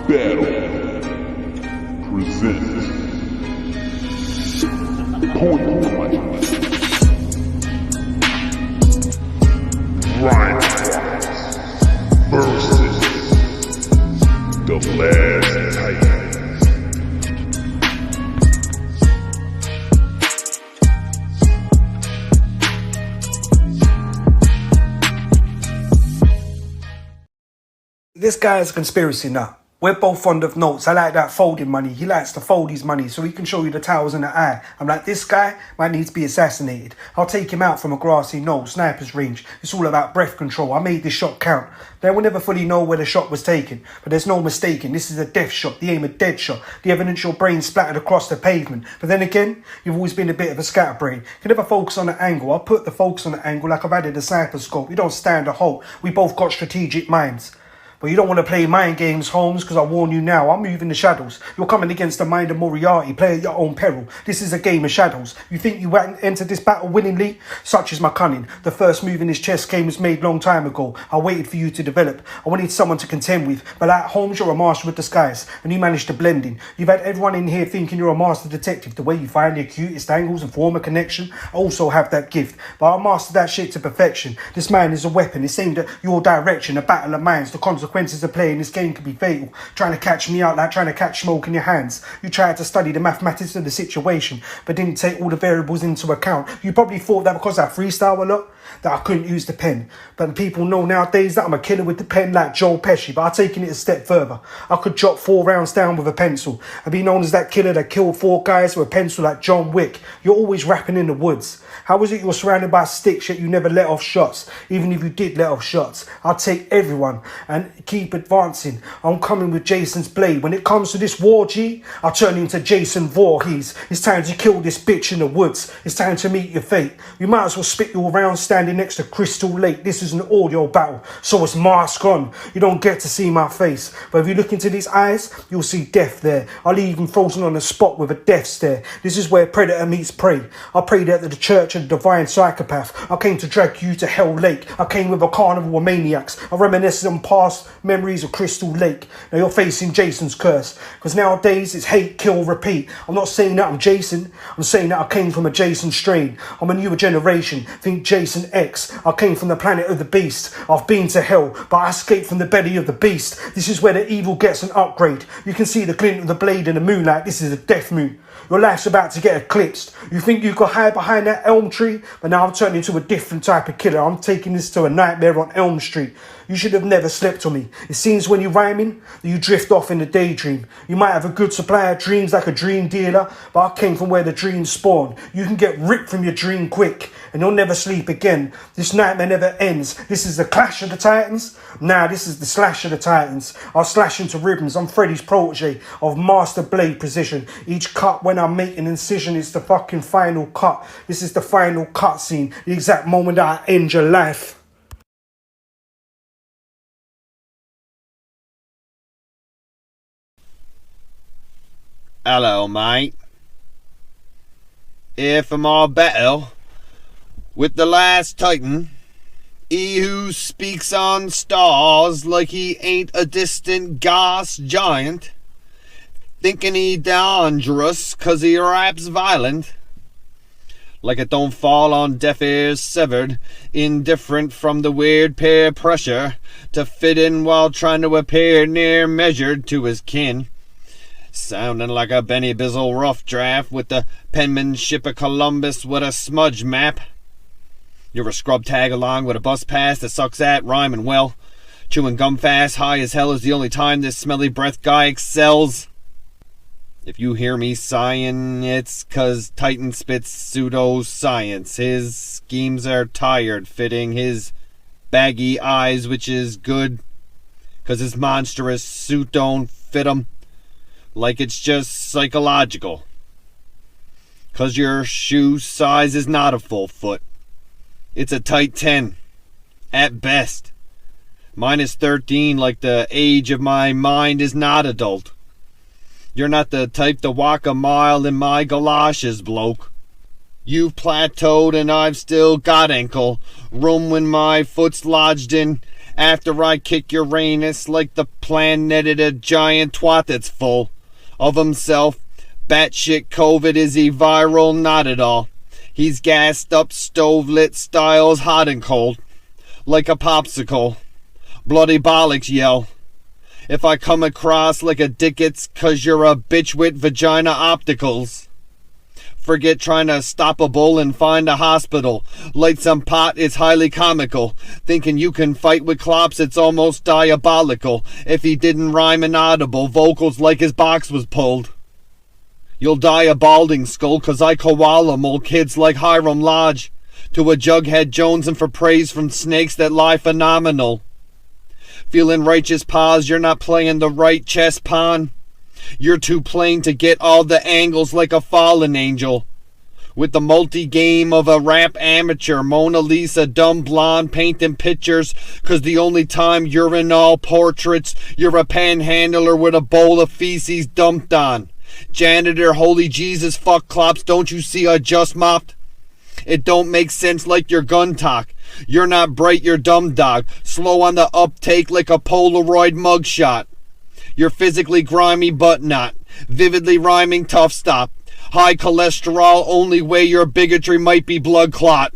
Battle presents Point Blank RhymeClops versus The Last Titan. This guy is a conspiracy nut. We're both fond of notes. I like that folding money. He likes to fold his money so he can show you the towels in the eye. I'm like, this guy might need to be assassinated. I'll take him out from a grassy knoll, sniper's range. It's all about breath control. I made this shot count. They will never fully know where the shot was taken, but there's no mistaking. This is a death shot, the aim a dead shot. The evidence your brain splattered across the pavement. But then again, you've always been a bit of a scatterbrain. You can never focus on the angle. I'll put the focus on the angle like I've added a sniper scope. You don't stand a halt. We both got strategic minds. But you don't want to play mind games, Holmes, because I warn you now, I'm moving the shadows. You're coming against the mind of Moriarty, play at your own peril. This is a game of shadows. You think you entered this battle willingly? Such is my cunning. The first move in this chess game was made long time ago. I waited for you to develop. I wanted someone to contend with. But like Holmes, you're a master with disguise, and you managed to blend in. You've had everyone in here thinking you're a master detective. The way you find the acutest angles and form a connection. I also have that gift, but I'll master that shit to perfection. This man is a weapon. It's aimed at your direction, a battle of minds. The consequences of playing this game can be fatal. Trying to catch me out like trying to catch smoke in your hands. You tried to study the mathematics of the situation, but didn't take all the variables into account. You probably thought that because I freestyle a lot, that I couldn't use the pen. But people know nowadays that I'm a killer with the pen like Joe Pesci, but I've taken it a step further. I could jot 4 rounds down with a pencil and be known as that killer that killed 4 guys with a pencil like John Wick. You're always rapping in the woods. How is it you're surrounded by sticks yet you never let off shots? Even if you did let off shots, I'll take everyone and keep advancing. I'm coming with Jason's blade. When it comes to this war, G, I'll turn into Jason Voorhees. It's time to kill this bitch in the woods. It's time to meet your fate. You might as well spit your round standing next to Crystal Lake. This is an audio battle, so it's mask on. You don't get to see my face, but if you look into these eyes, you'll see death there. I'll leave him frozen on the spot with a death stare. This is where predator meets prey. I prayed at the church of the divine psychopath. I came to drag you to Hell Lake. I came with a carnival of maniacs. I reminisce on past memories of Crystal Lake. Now you're facing Jason's curse, because nowadays it's hate, kill, repeat. I'm not saying that I'm Jason. I'm saying that I came from a Jason strain. I'm a newer generation. Think Jason X. I came from the planet of the beast. I've been to hell, but I escaped from the belly of the beast. This is where the evil gets an upgrade. You can see the glint of the blade in the moonlight. This is a death moon. Your life's about to get eclipsed. You think you could hide behind that elm tree? But now I've turned into a different type of killer. I'm taking this to a nightmare on Elm Street. You should have never slept on me. It seems when you're rhyming that you drift off in a daydream. You might have a good supply of dreams like a dream dealer, but I came from where the dreams spawn. You can get ripped from your dream quick, and you'll never sleep again. This nightmare never ends. This is the clash of the titans? Nah, this is the slash of the titans. I'll slash into ribbons. I'm Freddy's protege of master blade precision. Each cut when I make an incision is the fucking final cut. This is the final cut scene, the exact moment that I end your life. Hello, mate. Here for more battle with the last Titan. He who speaks on stars like he ain't a distant gas giant, thinking he dangerous 'cause he raps violent. Like it don't fall on deaf ears severed, indifferent from the weird peer pressure to fit in while trying to appear near measured to his kin. Sounding like a Benny Bizzle rough draft with the penmanship of Columbus with a smudge map. You're a scrub tag along with a bus pass that sucks at rhyming well. Chewing gum fast, high as hell is the only time this smelly breath guy excels. If you hear me sighing, it's 'cause Titan spits pseudo-science. His schemes are tired fitting his baggy eyes, which is good, 'cause his monstrous suit don't fit him. Like it's just psychological. 'Cause your shoe size is not a full foot. It's a tight 10, at best. Mine is 13, like the age of my mind is not adult. You're not the type to walk a mile in my galoshes, bloke. You've plateaued and I've still got ankle room when my foot's lodged in After I kick Uranus like the planet, a giant twat that's full of himself. Batshit COVID, is he viral? Not at all. He's gassed up, stove lit styles, hot and cold, like a popsicle. Bloody bollocks yell. If I come across like a dick, it's 'cause you're a bitch with vagina opticals. Forget trying to stop a bull and find a hospital. Light some pot, it's highly comical. Thinking you can fight with Clops, it's almost diabolical. If he didn't rhyme inaudible, vocals like his box was pulled. You'll die a balding skull, 'cause I koala mold kids like Hiram Lodge to a Jughead Jones, and for praise from snakes that lie phenomenal. Feeling righteous pause, you're not playing the right chess pawn. You're too plain to get all the angles like a fallen angel. With the multi-game of a rap amateur, Mona Lisa, dumb blonde, painting pictures, 'cause the only time you're in all portraits, you're a panhandler with a bowl of feces dumped on. Janitor, holy Jesus, fuck Clops, don't you see I just mopped? It don't make sense like your gun talk. You're not bright, you're dumb dog. Slow on the uptake like a Polaroid mugshot. You're physically grimy but not. Vividly rhyming, tough stop. High cholesterol, only way your bigotry might be blood clot.